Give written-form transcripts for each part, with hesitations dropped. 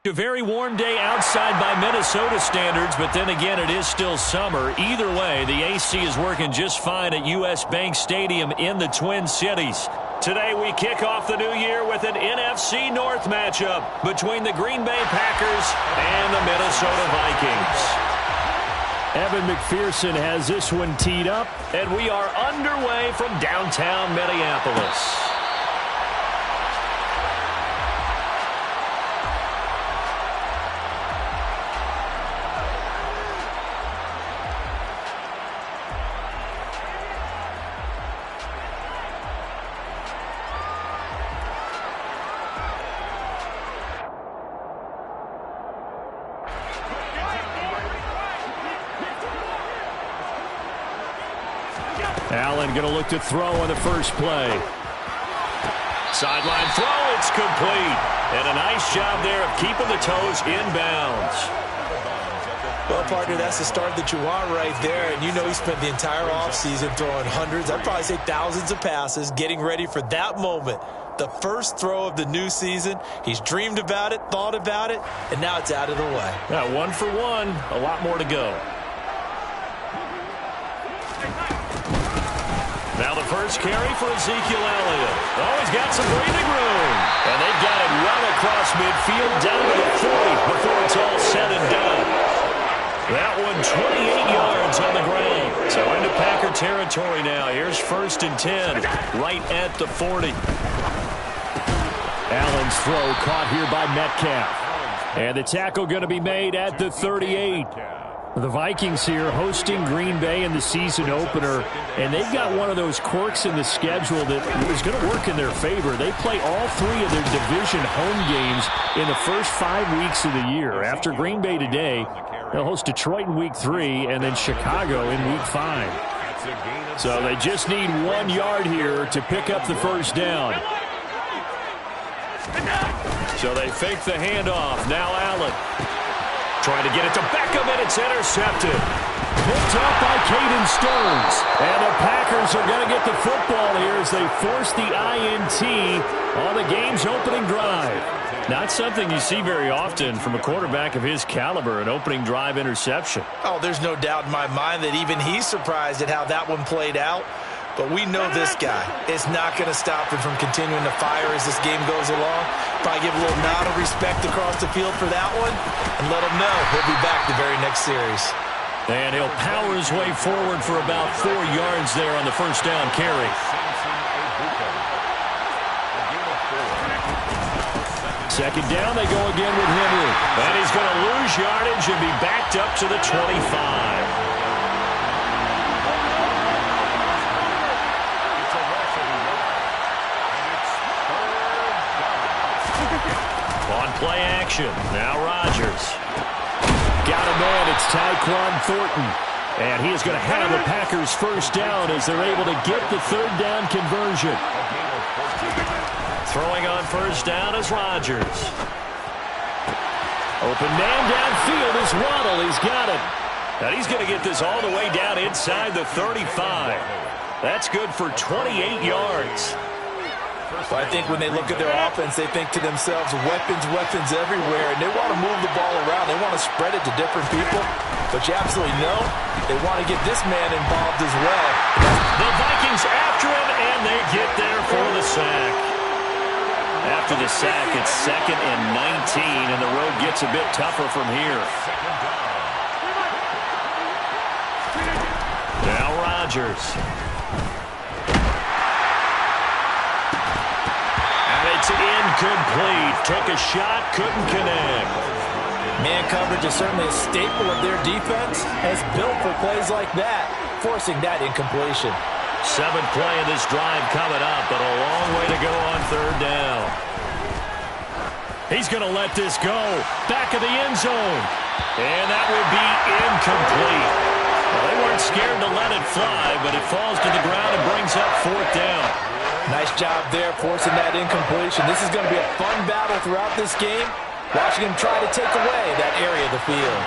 A very warm day outside by Minnesota standards, but then again, it is still summer. Either way, the AC is working just fine at U.S. Bank Stadium in the Twin Cities. Today, we kick off the new year with an NFC North matchup between the Green Bay Packers and the Minnesota Vikings. Evan McPherson has this one teed up, and we are underway from downtown Minneapolis. Allen going to look to throw on the first play. Sideline throw, it's complete. And a nice job there of keeping the toes inbounds. Well, partner, that's the start that you want right there. And you know he spent the entire offseason throwing hundreds, I'd probably say thousands of passes, getting ready for that moment. The first throw of the new season. He's dreamed about it, thought about it, and now it's out of the way. Now, 1 for 1, a lot more to go. Now the first carry for Ezekiel Elliott. Oh, he's got some breathing room. And they've got it right across midfield down to the 40 before it's all said and done. That one 28 yards on the ground. So into Packer territory now. Here's 1st and 10 right at the 40. Allen's throw caught here by Metcalf. And the tackle going to be made at the 38. The Vikings here hosting Green Bay in the season opener, and they've got one of those quirks in the schedule that is going to work in their favor. They play all 3 of their division home games in the first 5 weeks of the year. After Green Bay today, they'll host Detroit in week 3 and then Chicago in week 5. So they just need 1 yard here to pick up the first down. So they fake the handoff. Now Allen. Trying to get it to Beckham, and it's intercepted. Picked off by Caden Stones. And the Packers are going to get the football here as they force the INT on the game's opening drive. Not something you see very often from a quarterback of his caliber, an opening drive interception. Oh, there's no doubt in my mind that even he's surprised at how that one played out. But we know this guy is not going to stop him from continuing to fire as this game goes along. Probably give a little nod of respect across the field for that one and let him know he'll be back the very next series. And he'll power his way forward for about 4 yards there on the first down carry. Second down, they go again with Henry. And he's going to lose yardage and be backed up to the 25. Play action. Now Rodgers. Got a man. It's Tyquan Thornton. And he is going to have the Packers first down as they're able to get the 3rd down conversion. Throwing on first down is Rodgers. Open man downfield is Waddle. He's got it. And he's going to get this all the way down inside the 35. That's good for 28 yards. But I think when they look at their offense, they think to themselves, weapons, weapons everywhere, and they want to move the ball around. They want to spread it to different people. But you absolutely know they want to get this man involved as well. The Vikings after him, and they get there for the sack. After the sack, it's 2nd and 19, and the road gets a bit tougher from here. Now Rodgers. It's incomplete. Took a shot, couldn't connect. Man coverage is certainly a staple of their defense, and it's built for plays like that, forcing that incompletion. 7th play of this drive coming up, but a long way to go on 3rd down. He's going to let this go. Back of the end zone. And that will be incomplete. Well, they weren't scared to let it fly, but it falls to the ground and brings up 4th down. Nice job there forcing that incompletion. This is going to be a fun battle throughout this game, watching him try to take away that area of the field.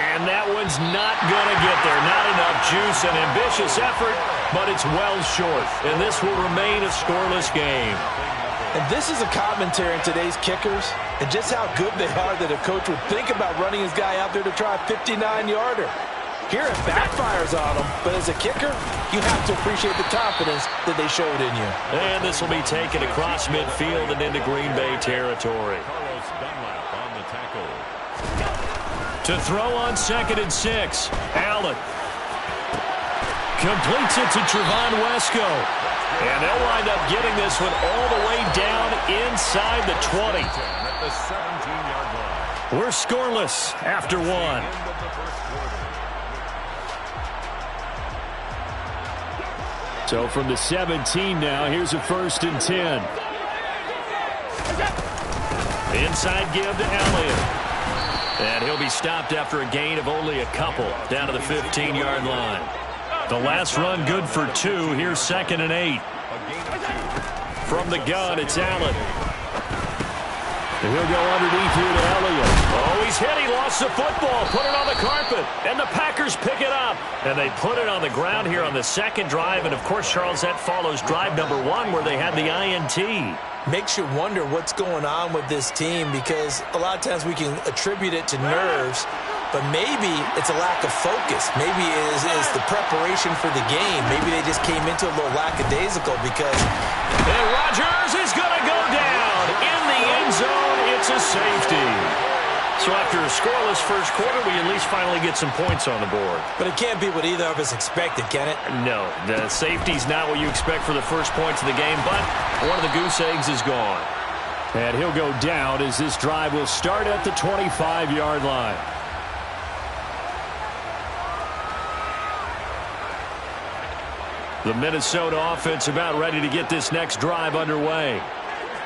And that one one's not going to get there. Not enough juice. An ambitious effort, but it's well short. And this will remain a scoreless game. And this is a commentary on today's kickers and just how good they are that a coach would think about running his guy out there to try a 59-yarder. Here it backfires on him, but as a kicker, you have to appreciate the confidence that they showed in you. And this will be taken across midfield and into Green Bay territory. To throw on 2nd and 6, Allen. Completes it to Trevon Wesco. And they'll wind up getting this one all the way down inside the 20. We're scoreless after one. So from the 17 now, here's a 1st and 10. Inside give to Elliott. And he'll be stopped after a gain of only a couple down to the 15-yard line. The last run good for 2. Here's 2nd and 8. From the gun, it's Allen. And he'll go underneath here to Elliott. Oh, he's hit. He lost the football. Put it on the carpet. And the Packers pick it up. And they put it on the ground here on the 2nd drive. And, of course, Charles, that follows drive number 1 where they had the INT. Makes you wonder what's going on with this team because a lot of times we can attribute it to nerves, but maybe it's a lack of focus. Maybe it is the preparation for the game. Maybe they just came into a little lackadaisical because... And Rodgers is going to go down in the end zone. It's a safety. So after a scoreless first quarter, we at least finally get some points on the board. But it can't be what either of us expected, can it? No, the safety's not what you expect for the first points of the game, but one of the goose eggs is gone. And he'll go down as this drive will start at the 25-yard line. The Minnesota offense about ready to get this next drive underway.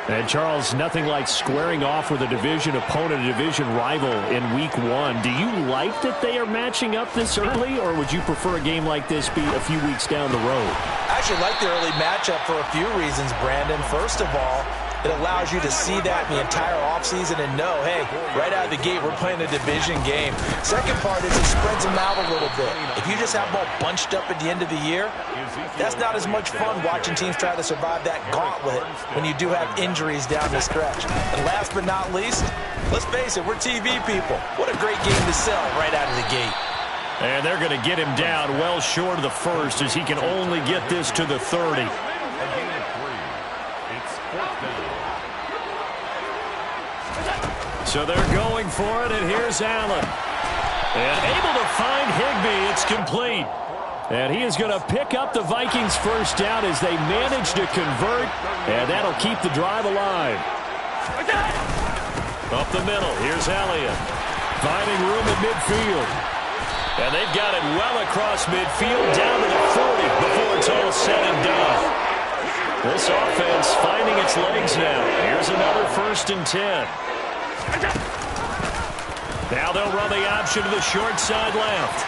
And, Charles, nothing like squaring off with a division opponent, a division rival in Week 1. Do you like that they are matching up this early, or would you prefer a game like this be a few weeks down the road? I actually like the early matchup for a few reasons, Brandon. First of all, it allows you to see that the entire offseason and know, hey, right out of the gate, we're playing a division game. Second part is it spreads them out a little bit. If you just have them all bunched up at the end of the year, that's not as much fun watching teams try to survive that gauntlet when you do have injuries down the stretch. And last but not least, let's face it, we're TV people. What a great game to sell right out of the gate. And they're going to get him down well short of the first as he can only get this to the 30. So they're going for it, and here's Allen. And able to find Higbee. It's complete. And he is going to pick up the Vikings first down as they manage to convert, and that'll keep the drive alive. Up the middle, here's Elliott. Finding room at midfield. And they've got it well across midfield down to the 40 before it's all said and done. This offense finding its legs now. Here's another 1st and 10. Now they'll run the option to the short side left.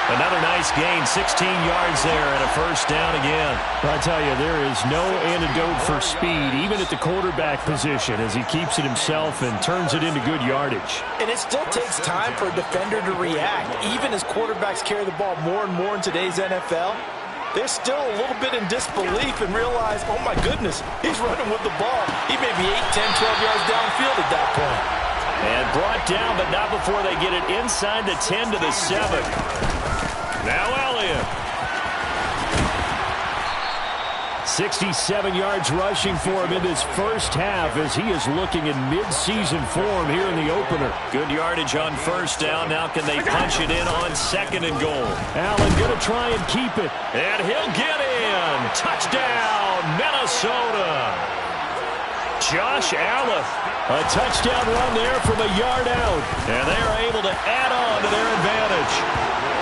Another nice gain, 16 yards there and a first down again. I tell you, there is no antidote for speed, even at the quarterback position, as he keeps it himself and turns it into good yardage. And it still takes time for a defender to react. Even as quarterbacks carry the ball more and more in today's NFL, they're still a little bit in disbelief and realize, oh my goodness, he's running with the ball. He may be 8, 10, 12 yards downfield at that point. And brought down, but not before they get it inside the 10 to the 7. Now Elliott. 67 yards rushing for him in this first half as he is looking in mid-season form here in the opener. Good yardage on first down. Now can they punch it in on 2nd and goal? Allen going to try and keep it. And he'll get in. Touchdown, Minnesota. Josh Allen. A touchdown run there from a yard out. And they are able to add on to their advantage.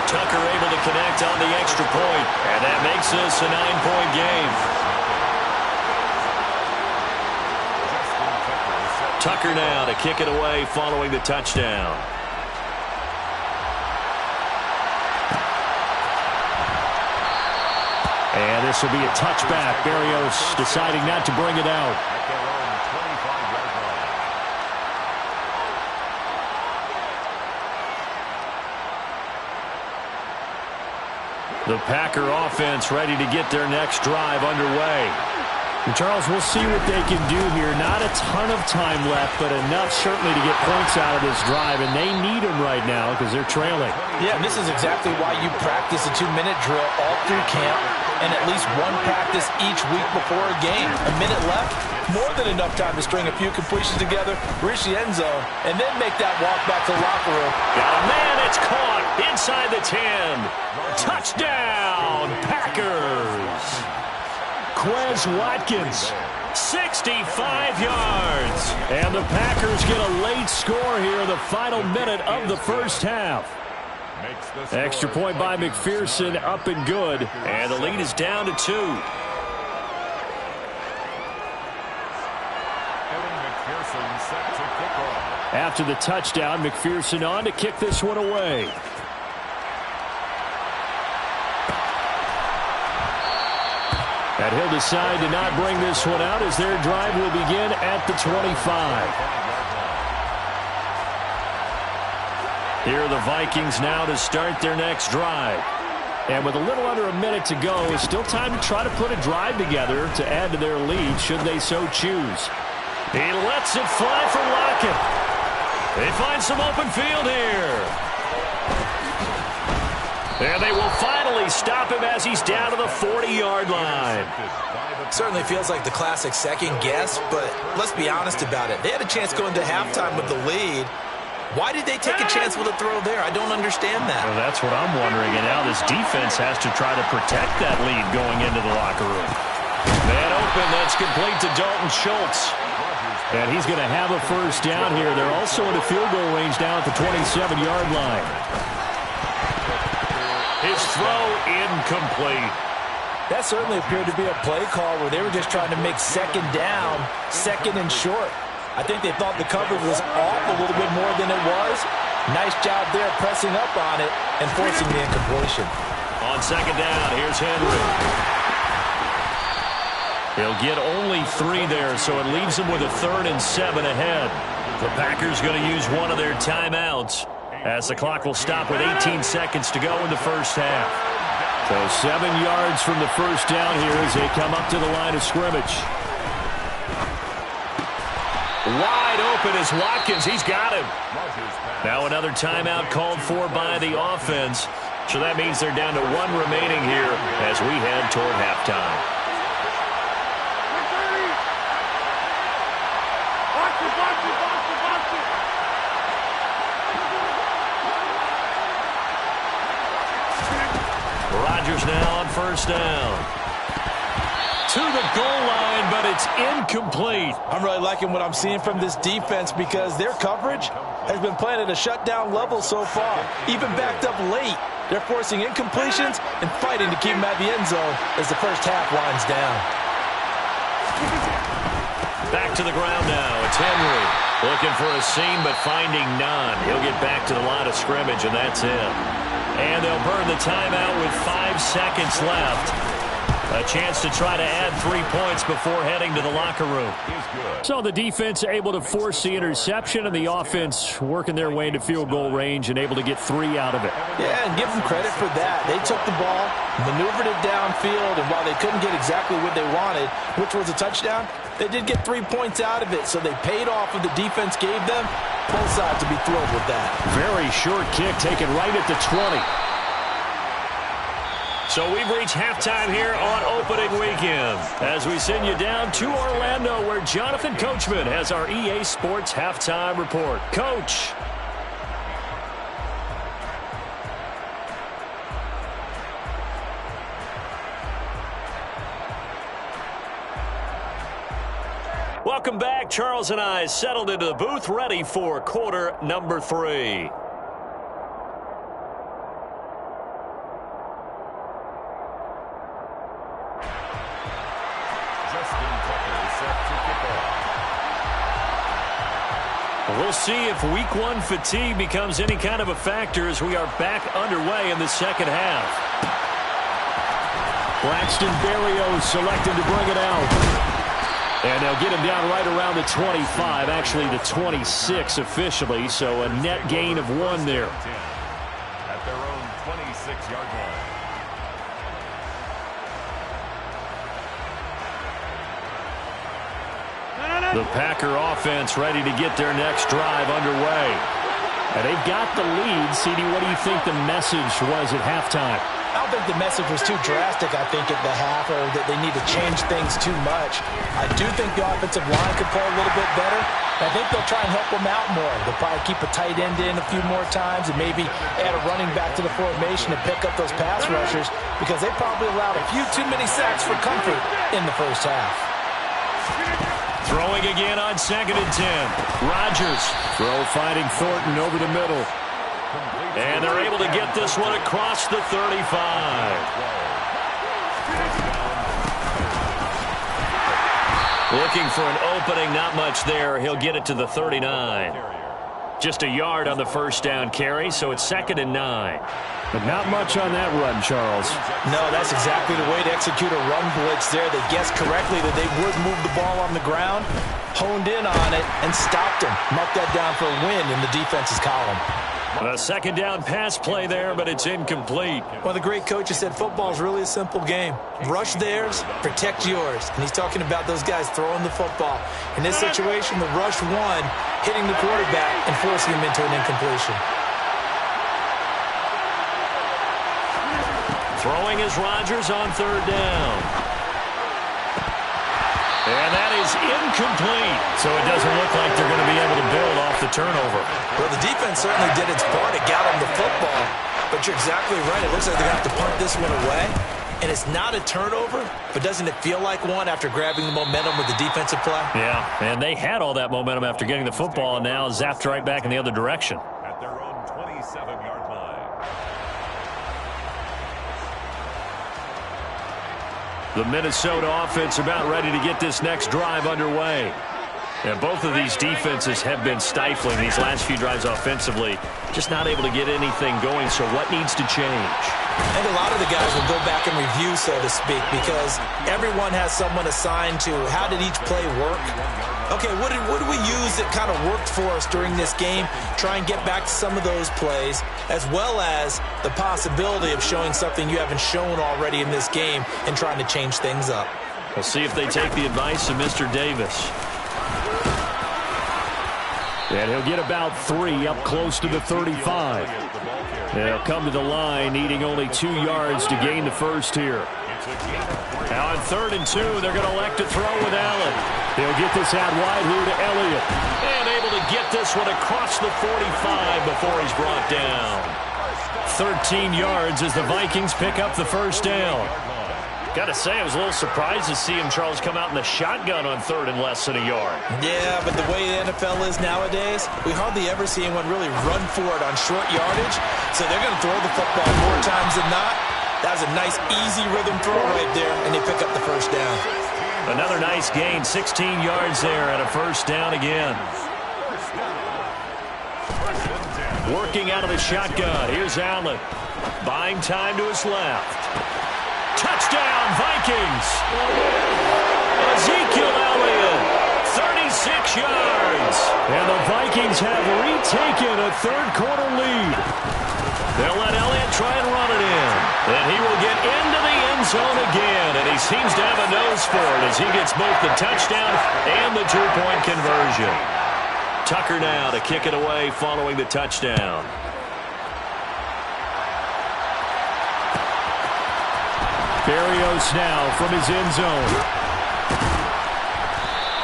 Tucker able to connect on the extra point. And that makes this a 9-point game. Tucker now to kick it away following the touchdown. And this will be a touchback. Berrios deciding not to bring it out. The Packer offense ready to get their next drive underway. And Charles, we'll see what they can do here. Not a ton of time left, but enough certainly to get points out of this drive, and they need them right now because they're trailing. Yeah, and this is exactly why you practice a 2-minute drill all through camp and at least one practice each week before a game. A minute left, more than enough time to string a few completions together, reach the end zone, and then make that walk back to the locker room. Got a man, it's caught inside the 10. Touchdown, Packers. Quez Watkins, 65 yards. And the Packers get a late score here in the final minute of the first half. Extra point by McPherson, up and good. And the lead is down to 2. After the touchdown, McPherson on to kick this one away. And he'll decide to not bring this one out as their drive will begin at the 25. Here are the Vikings now to start their next drive. And with a little under a minute to go, it's still time to try to put a drive together to add to their lead should they so choose. He lets it fly for Lockett. They find some open field here. And they will finally stop him as he's down to the 40-yard line. Certainly feels like the classic second guess, but let's be honest about it. They had a chance going to halftime with the lead. Why did they take a chance with a throw there? I don't understand that. Well, that's what I'm wondering. And now this defense has to try to protect that lead going into the locker room. Man open, that's complete to Dalton Schultz. And he's going to have a first down here. They're also in the field goal range now at the 27-yard line. His throw incomplete. That certainly appeared to be a play call where they were just trying to make second down, second and short. I think they thought the coverage was off a little bit more than it was. Nice job there pressing up on it and forcing the incompletion. On second down, here's Henry. He'll get only 3 there, so it leaves him with a 3rd and 7 ahead. The Packers going to use one of their timeouts as the clock will stop with 18 seconds to go in the first half. So 7 yards from the first down here as they come up to the line of scrimmage. Wide open is Watkins. He's got him. Now another timeout called for by the offense. So that means they're down to 1 remaining here as we head toward halftime. Rodgers now on first down. To the goal line, but it's incomplete. I'm really liking what I'm seeing from this defense because their coverage has been playing at a shutdown level so far. Even backed up late, they're forcing incompletions and fighting to keep them at the end zone as the first half winds down. Back to the ground now. It's Henry looking for a seam but finding none. He'll get back to the line of scrimmage, and that's it. And they'll burn the timeout with 5 seconds left. A chance to try to add 3 points before heading to the locker room. So the defense able to force the interception, and the offense working their way into field goal range and able to get 3 out of it. Yeah, and give them credit for that. They took the ball, maneuvered it downfield, and while they couldn't get exactly what they wanted, which was a touchdown, they did get 3 points out of it, so they paid off what the defense gave them. Both sides to be thrilled with that. Very short kick taken right at the 20. So we've reached halftime here on opening weekend as we send you down to Orlando where Jonathan Coachman has our EA Sports halftime report. Coach. Welcome back. Charles and I settled into the booth ready for quarter number 3. We'll see if week 1 fatigue becomes any kind of a factor as we are back underway in the second half. Braxton Berrios selected to bring it out. And they'll get him down right around the 25, actually the 26 officially, so a net gain of 1 there. At their own 26-yard line. The Packer offense ready to get their next drive underway. And they've got the lead. CD, what do you think the message was at halftime? I don't think the message was too drastic, I think, at the half, or that they need to change things too much. I do think the offensive line could play a little bit better. I think they'll try and help them out more. They'll probably keep a tight end in a few more times and maybe add a running back to the formation and pick up those pass rushers, because they probably allowed a few too many sacks for comfort in the first half. Throwing again on 2nd and 10. Rodgers. Throw finding Thornton over the middle. And they're able to get this one across the 35. Looking for an opening, not much there. He'll get it to the 39. Just a yard on the first down carry, so it's 2nd and 9. But not much on that run, Charles. No, that's exactly the way to execute a run blitz there. They guessed correctly that they would move the ball on the ground, honed in on it, and stopped him. Marked that down for a win in the defense's column. A 2nd down pass play there, but it's incomplete. Well, the great coach said football is really a simple game. Rush theirs, protect yours. And he's talking about those guys throwing the football. In this situation, the rush won, hitting the quarterback and forcing him into an incompletion. Throwing is Rodgers on 3rd down. And that is incomplete. So it doesn't look like they're going to be able to build off the turnover. Well, the defense certainly did its part to get them the football. But you're exactly right. It looks like they're going to have to punt this one away. And it's not a turnover, but doesn't it feel like one after grabbing the momentum with the defensive play? Yeah, and they had all that momentum after getting the football, and now zapped right back in the other direction. At their own 27-yard line. The Minnesota offense about ready to get this next drive underway. And both of these defenses have been stifling these last few drives offensively. Just not able to get anything going, so what needs to change? I think a lot of the guys will go back and review, so to speak, because everyone has someone assigned to how did each play work. Okay, what did we use that kind of worked for us during this game? Try and get back to some of those plays, as well as the possibility of showing something you haven't shown already in this game and trying to change things up. We'll see if they take the advice of Mr. Davis. And he'll get about 3 up close to the 35. They'll come to the line, needing only 2 yards to gain the first here. Now on 3rd and 2, they're going to elect to throw with Allen. They'll get this out wide here to Elliott. And able to get this one across the 45 before he's brought down. 13 yards as the Vikings pick up the first down. Got to say, I was a little surprised to see him, Charles, come out in the shotgun on 3rd and less than a yard. Yeah, but the way the NFL is nowadays, we hardly ever see anyone really run for it on short yardage. So they're going to throw the football more times than not. That was a nice, easy rhythm throw right there, and they pick up the first down. Another nice gain, 16 yards there and a first down again. Working out of the shotgun. Here's Allen. Buying time to his left. Touchdown, Vikings! Ezekiel Elliott, 36 yards. And the Vikings have retaken a third-quarter lead. They'll let Elliott try and run it in. And he will get into the end zone again. And he seems to have a nose for it as he gets both the touchdown and the two-point conversion. Tucker now to kick it away following the touchdown. Berrios now from his end zone.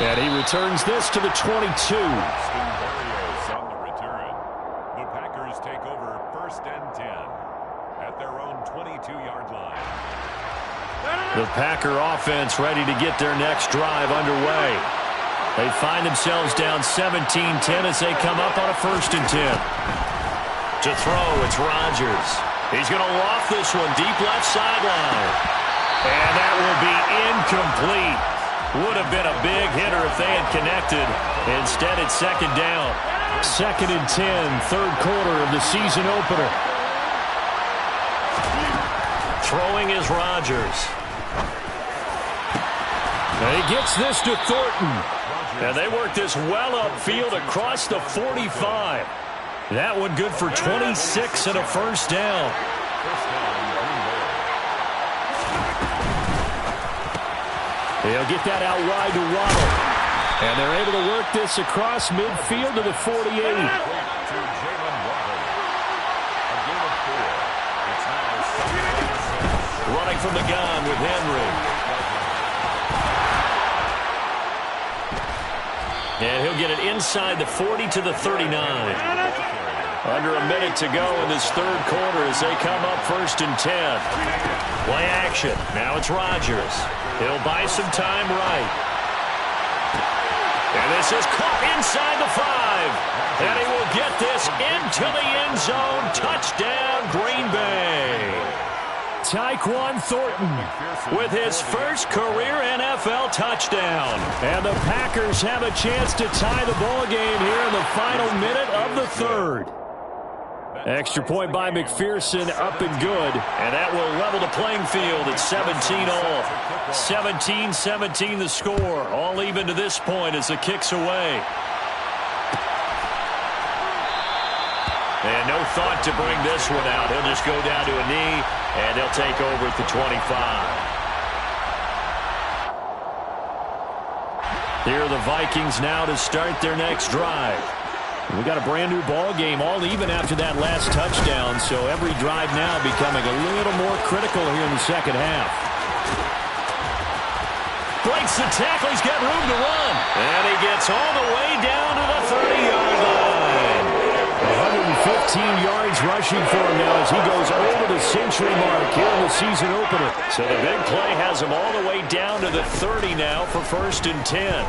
And he returns this to the 22. Berrios on the return. The Packers take over 1st and 10 at their own 22-yard line. The Packer offense ready to get their next drive underway. They find themselves down 17-10 as they come up on a 1st and 10. To throw, it's Rodgers. He's going to loft this one deep left sideline. And that will be incomplete. Would have been a big hitter if they had connected. Instead, it's 2nd down. 2nd and 10, 3rd quarter of the season opener. Throwing is Rodgers. And he gets this to Thornton. And they work this well upfield across the 45. That one good for 26 and a first down. He'll get that out wide to Waddle. And they're able to work this across midfield to the 48. Running from the gun with Henry. And he'll get it inside the 40 to the 39. Under a minute to go in this third quarter as they come up 1st and 10. Play action. Now it's Rodgers. He'll buy some time right. And this is caught inside the 5. And he will get this into the end zone. Touchdown, Green Bay. Tyquan Thornton with his first career NFL touchdown. And the Packers have a chance to tie the ball game here in the final minute of the third. Extra point by McPherson, up and good. And that will level the playing field at 17 all. 17-17 the score. All even to this point as the kick's away. And no thought to bring this one out. He'll just go down to a knee, and they'll take over at the 25. Here are the Vikings now to start their next drive. We got a brand new ball game, all even after that last touchdown, so every drive now becoming a little more critical here in the second half. Breaks the tackle, he's got room to run. And he gets all the way down to the 30-yard line. 115 yards rushing for him now as he goes over the century mark here in the season opener. So the big play has him all the way down to the 30 now for 1st and 10.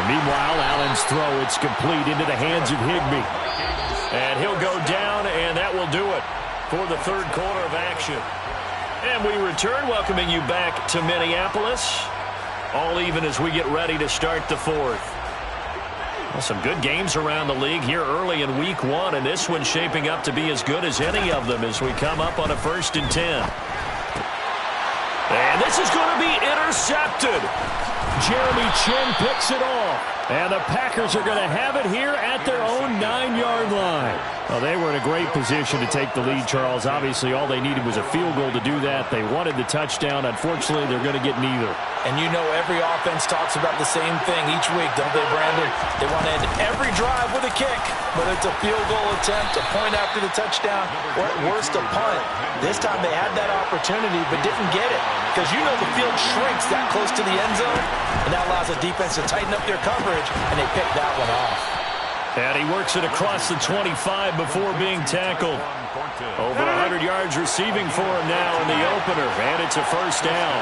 Meanwhile, Allen's throw, it's complete into the hands of Higbee. And he'll go down, and that will do it for the third quarter of action. And we return, welcoming you back to Minneapolis. All even as we get ready to start the fourth. Well, some good games around the league here early in week 1, and this one's shaping up to be as good as any of them as we come up on a 1st and 10. And this is going to be intercepted. Jeremy Chin picks it off. And the Packers are going to have it here at their own 9-yard line. Well, they were in a great position to take the lead, Charles. Obviously, all they needed was a field goal to do that. They wanted the touchdown. Unfortunately, they're going to get neither. And you know every offense talks about the same thing each week, don't they, Brandon? They want to end every drive with a kick, but it's a field goal attempt, a point after the touchdown, or at worst, a punt. This time they had that opportunity but didn't get it because you know the field shrinks that close to the end zone, and that allows the defense to tighten up their coverage, and they picked that one off. And he works it across the 25 before being tackled. Over 100 yards receiving for him now in the opener, and it's a first down.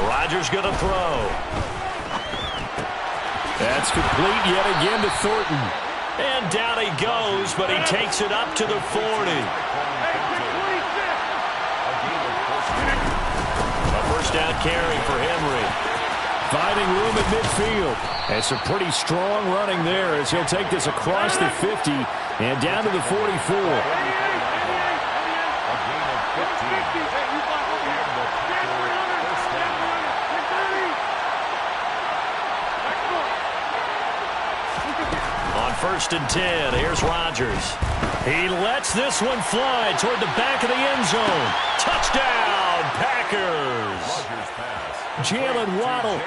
Rodgers going to throw. That's complete yet again to Thornton. And down he goes, but he takes it up to the 40. Down carry for Henry. Finding room at midfield. And some pretty strong running there as he'll take this across the 50 and down to the 44. On 1st and 10, here's Rodgers. He lets this one fly toward the back of the end zone. Touchdown, Packers. Jalen Waddle,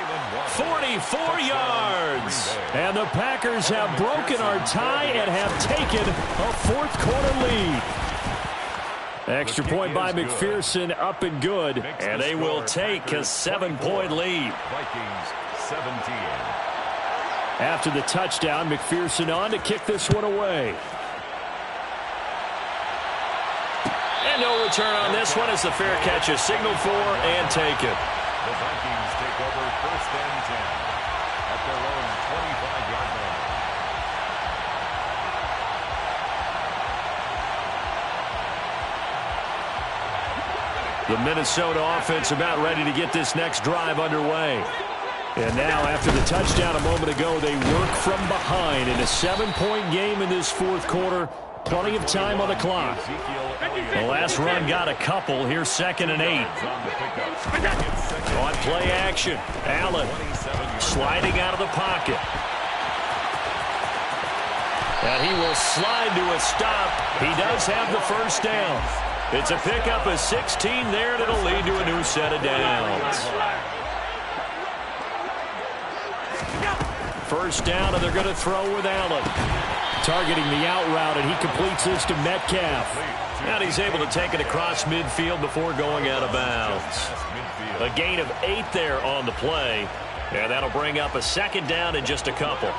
44 yards. And the Packers have broken our tie and have taken a fourth quarter lead. Extra point by McPherson, up and good. And they will take a 7-point lead. Vikings 17. After the touchdown, McPherson on to kick this one away. And no return on this one as the fair catch is signaled for and taken. The Vikings take over 1st and 10 at their own 25-yard line. The Minnesota offense about ready to get this next drive underway. And now, after the touchdown a moment ago, they work from behind in a 7-point game in this fourth quarter. Plenty of time on the clock. The last run got a couple. Here's 2nd and 8. On play action, Allen sliding out of the pocket. And he will slide to a stop. He does have the first down. It's a pickup of 16 there, and it'll lead to a new set of downs. First down, and they're going to throw with Allen. Targeting the out route, and he completes this to Metcalf. And he's able to take it across midfield before going out of bounds. A gain of 8 there on the play, and that'll bring up a second down in just a couple.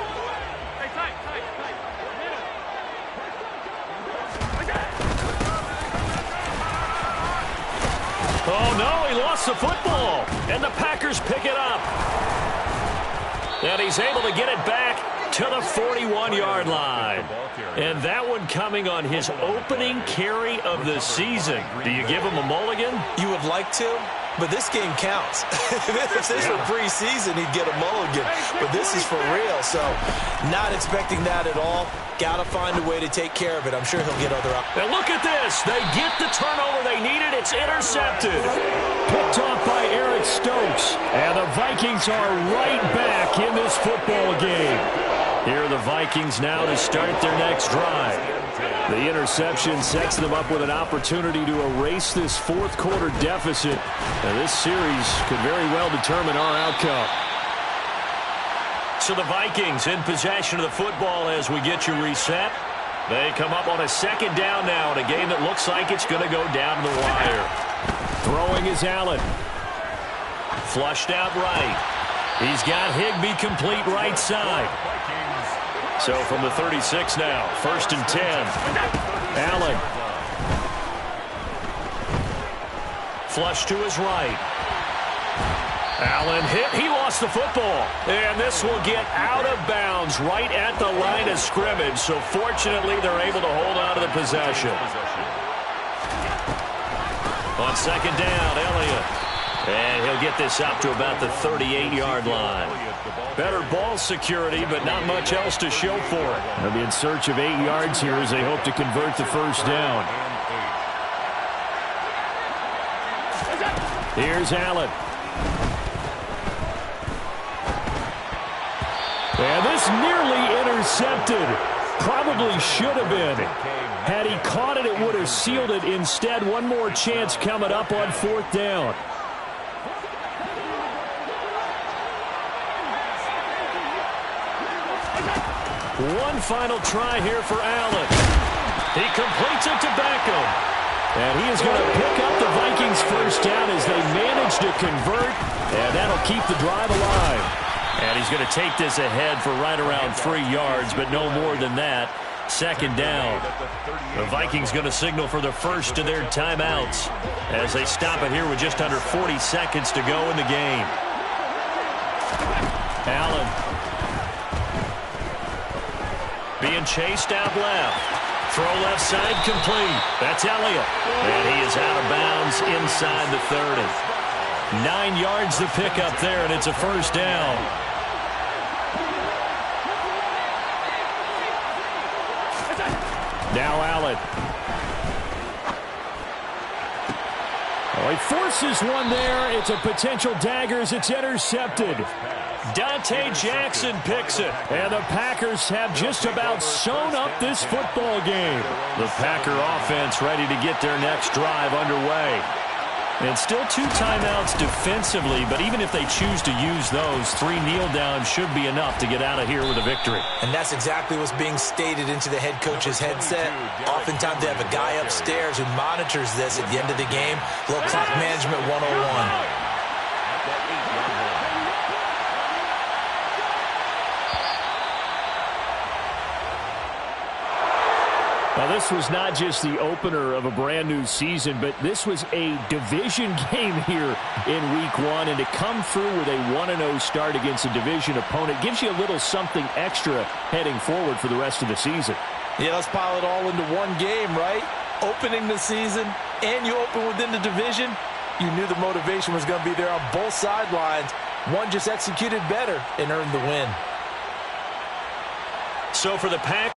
Oh, no, he lost the football, and the Packers pick it up. And he's able to get it back to the 41-yard line. And that one coming on his opening carry of the season. Do you give him a mulligan? You would like to, but this game counts. If this were preseason, he'd get a mulligan. But this is for real, so not expecting that at all. Got to find a way to take care of it. I'm sure he'll get other options. And look at this. They get the turnover they needed. It's intercepted. Picked off by Eric Stokes. And the Vikings are right back in this football game. Here are the Vikings now to start their next drive. The interception sets them up with an opportunity to erase this fourth quarter deficit. And this series could very well determine our outcome. So the Vikings in possession of the football as we get you reset. They come up on a second down now in a game that looks like it's going to go down to the wire. Throwing is Allen. Flushed out right. He's got Higbee complete right side. So from the 36 now, 1st and 10. Allen. Flush to his right. Allen hit. He lost the football. And this will get out of bounds right at the line of scrimmage. So fortunately, they're able to hold on to the possession. On second down, Elliott. And he'll get this up to about the 38-yard line. Better ball security, but not much else to show for it. They'll be in search of 8 yards here as they hope to convert the first down. Here's Allen. And this nearly intercepted. Probably should have been. Had he caught it, it would have sealed it. Instead, one more chance coming up on 4th down. One final try here for Allen. He completes it to Beckham. And he is going to pick up the Vikings first down as they manage to convert. And that'll keep the drive alive. And he's going to take this ahead for right around 3 yards, but no more than that. Second down. The Vikings going to signal for the first of their timeouts as they stop it here with just under 40 seconds to go in the game. Allen. Being chased out left. Throw left side complete. That's Elliott. And he is out of bounds inside the 30. 9 yards to pick up there, and it's a first down. Now Allen. Oh, he forces one there. It's a potential dagger as it's intercepted. Dante Jackson picks it. And the Packers have just about sewn up this football game. The Packer offense ready to get their next drive underway. And still 2 timeouts defensively, but even if they choose to use those, 3 kneel downs should be enough to get out of here with a victory. And that's exactly what's being stated into the head coach's headset. Oftentimes they have a guy upstairs who monitors this at the end of the game. Little clock management 101. Now, this was not just the opener of a brand-new season, but this was a division game here in Week 1. And to come through with a 1-0 start against a division opponent gives you a little something extra heading forward for the rest of the season. Yeah, let's pile it all into one game, right? Opening the season, and you open within the division. You knew the motivation was going to be there on both sidelines. One just executed better and earned the win. So for the Packers,